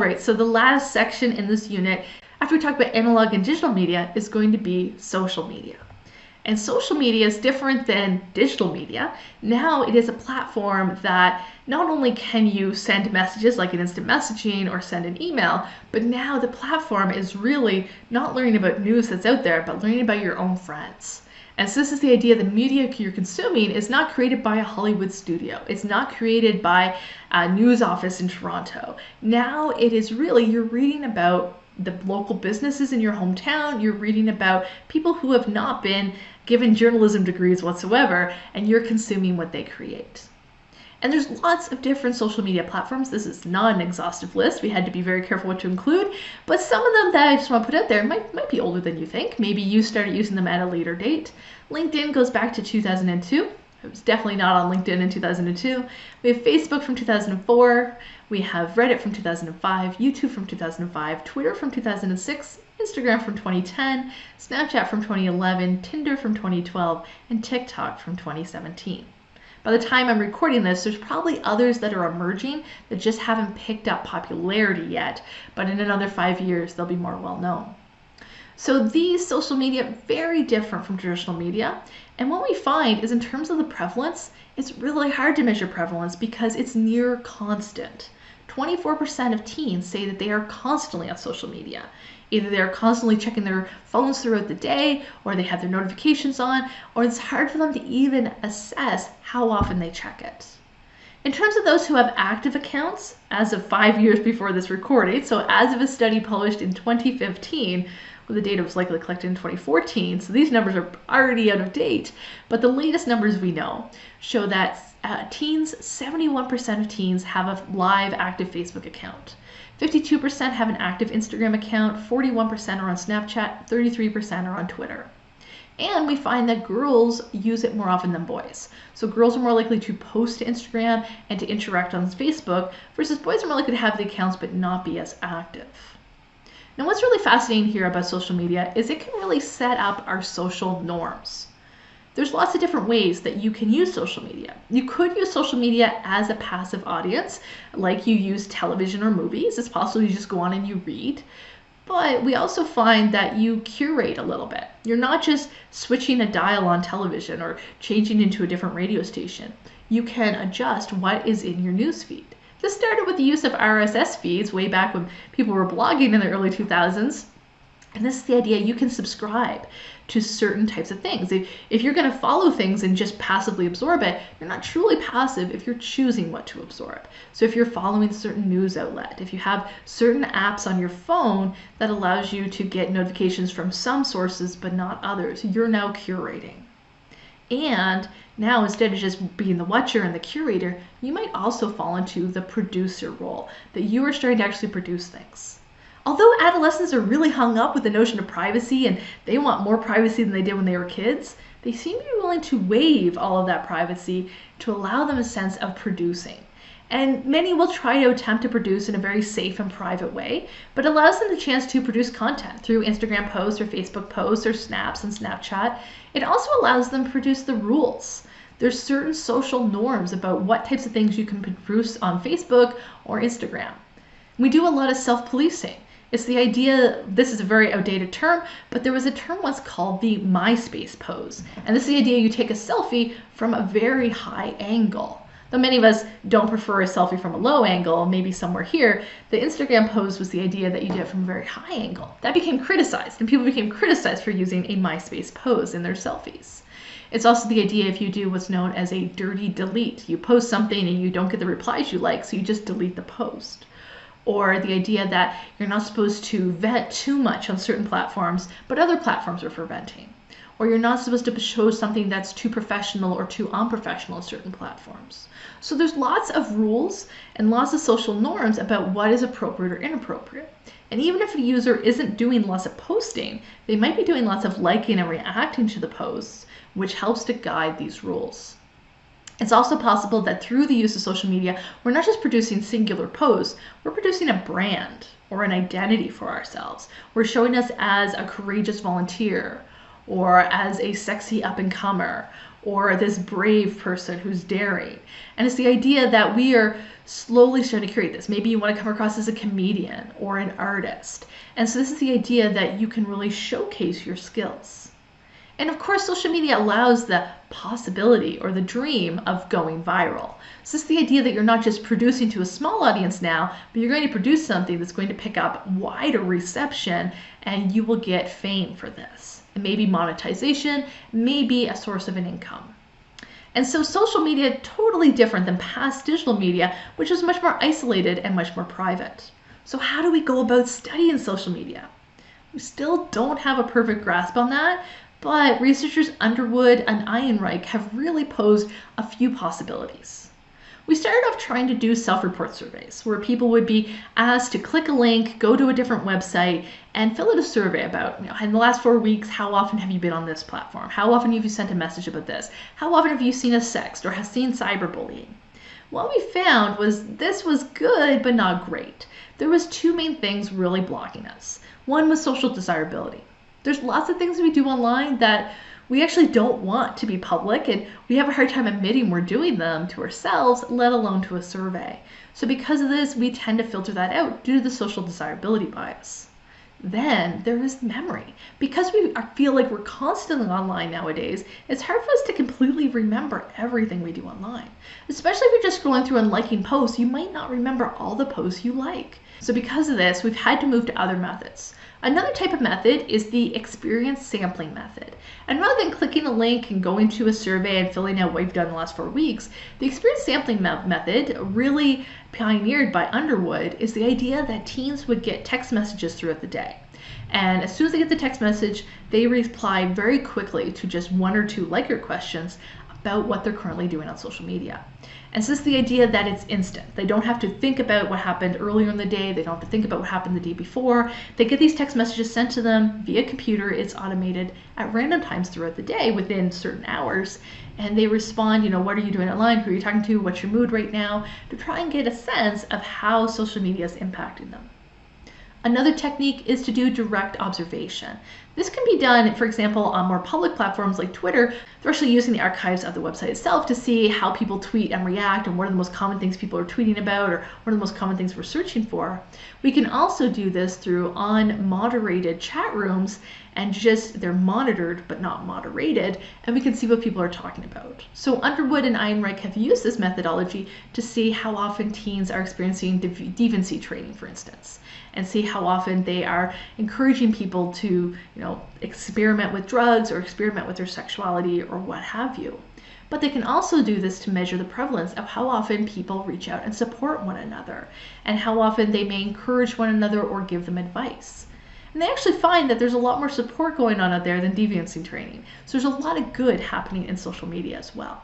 right, so the last section in this unit, after we talk about analog and digital media, is going to be social media. And social media is different than digital media. Now it is a platform that not only can you send messages like an instant messaging or send an email, but now the platform is really not learning about news that's out there, but learning about your own friends. And so this is the idea the media you're consuming is not created by a Hollywood studio. It's not created by a news office in Toronto. Now it is really, you're reading about the local businesses in your hometown, you're reading about people who have not been given journalism degrees whatsoever, and you're consuming what they create. And there's lots of different social media platforms. This is not an exhaustive list. We had to be very careful what to include, but some of them that I just want to put out there might be older than you think. Maybe you started using them at a later date. LinkedIn goes back to 2002. I was definitely not on LinkedIn in 2002. We have Facebook from 2004. We have Reddit from 2005, YouTube from 2005, Twitter from 2006, Instagram from 2010, Snapchat from 2011, Tinder from 2012, and TikTok from 2017. By the time I'm recording this, there's probably others that are emerging that just haven't picked up popularity yet, but in another 5 years, they'll be more well known. So these social media, very different from traditional media. And what we find is in terms of the prevalence, it's really hard to measure prevalence because it's near constant. 24% of teens say that they are constantly on social media. Either they're constantly checking their phones throughout the day, or they have their notifications on, or it's hard for them to even assess how often they check it. In terms of those who have active accounts, as of 5 years before this recording, so as of a study published in 2015, well, the data was likely collected in 2014, so these numbers are already out of date, but the latest numbers we know show that teens, 71% of teens have a live active Facebook account. 52% have an active Instagram account, 41% are on Snapchat, 33% are on Twitter. And we find that girls use it more often than boys. So girls are more likely to post to Instagram and to interact on Facebook, versus boys are more likely to have the accounts but not be as active. Now, what's really fascinating here about social media is it can really set up our social norms. There's lots of different ways that you can use social media. You could use social media as a passive audience, like you use television or movies. It's possible you just go on and you read. But we also find that you curate a little bit. You're not just switching a dial on television or changing into a different radio station. You can adjust what is in your newsfeed. This started with the use of RSS feeds way back when people were blogging in the early 2000s. And this is the idea, you can subscribe to certain types of things. If you're going to follow things and just passively absorb it, you're not truly passive if you're choosing what to absorb. So if you're following a certain news outlet, if you have certain apps on your phone that allows you to get notifications from some sources but not others, you're now curating. And now, instead of just being the watcher and the curator, you might also fall into the producer role, that you are starting to actually produce things. Although adolescents are really hung up with the notion of privacy and they want more privacy than they did when they were kids, they seem to be willing to waive all of that privacy to allow them a sense of producing. And many will try to attempt to produce in a very safe and private way, but allows them the chance to produce content through Instagram posts or Facebook posts or snaps and Snapchat. It also allows them to produce the rules. There's certain social norms about what types of things you can produce on Facebook or Instagram. We do a lot of self-policing. It's the idea, this is a very outdated term, but there was a term once called the MySpace pose. And this is the idea you take a selfie from a very high angle. Though many of us don't prefer a selfie from a low angle, maybe somewhere here, the Instagram pose was the idea that you did it from a very high angle. That became criticized, and people became criticized for using a MySpace pose in their selfies. It's also the idea if you do what's known as a dirty delete. You post something and you don't get the replies you like, so you just delete the post. Or the idea that you're not supposed to vent too much on certain platforms, but other platforms are for venting. Or you're not supposed to show something that's too professional or too unprofessional on certain platforms. So there's lots of rules and lots of social norms about what is appropriate or inappropriate. And even if a user isn't doing lots of posting, they might be doing lots of liking and reacting to the posts, which helps to guide these rules. It's also possible that through the use of social media, we're not just producing singular posts, we're producing a brand or an identity for ourselves. We're showing us as a courageous volunteer, or as a sexy up-and-comer, or this brave person who's daring. And it's the idea that we are slowly starting to create this. Maybe you want to come across as a comedian or an artist. And so this is the idea that you can really showcase your skills. And of course, social media allows the possibility or the dream of going viral. So it's the idea that you're not just producing to a small audience now, but you're going to produce something that's going to pick up wider reception, and you will get fame for this. And maybe monetization, maybe a source of an income. And so social media, totally different than past digital media, which was much more isolated and much more private. So how do we go about studying social media? We still don't have a perfect grasp on that, but researchers Underwood and Ehrenreich have really posed a few possibilities. We started off trying to do self-report surveys where people would be asked to click a link, go to a different website, and fill out a survey about, in the last 4 weeks, how often have you been on this platform? How often have you sent a message about this? How often have you seen a sext or have seen cyberbullying? What we found was this was good, but not great. There was two main things really blocking us. One was social desirability. There's lots of things we do online that we actually don't want to be public, and we have a hard time admitting we're doing them to ourselves, let alone to a survey. So because of this, we tend to filter that out due to the social desirability bias. Then there is memory. Because we feel like we're constantly online nowadays, it's hard for us to completely remember everything we do online. Especially if you're just scrolling through and liking posts, you might not remember all the posts you like. So because of this, we've had to move to other methods. Another type of method is the experience sampling method. And rather than clicking a link and going to a survey and filling out what you've done the last 4 weeks, the experience sampling method, really pioneered by Underwood, is the idea that teens would get text messages throughout the day. And as soon as they get the text message, they reply very quickly to just 1 or 2 liker questions about what they're currently doing on social media. And so this is the idea that it's instant. They don't have to think about what happened earlier in the day. They don't have to think about what happened the day before. They get these text messages sent to them via computer. It's automated at random times throughout the day within certain hours. And they respond, what are you doing online? Who are you talking to? What's your mood right now? To try and get a sense of how social media is impacting them. Another technique is to do direct observation. This can be done, for example, on more public platforms like Twitter. They're actually using the archives of the website itself to see how people tweet and react and what are the most common things people are tweeting about or what are the most common things we're searching for. We can also do this through unmoderated chat rooms, and they're monitored but not moderated, and we can see what people are talking about. So Underwood and Ehrenreich have used this methodology to see how often teens are experiencing deviancy training, for instance, and see how often they are encouraging people to, experiment with drugs or experiment with their sexuality or what have you. But they can also do this to measure the prevalence of how often people reach out and support one another, and how often they may encourage one another or give them advice. And they actually find that there's a lot more support going on out there than deviancy training. So there's a lot of good happening in social media as well.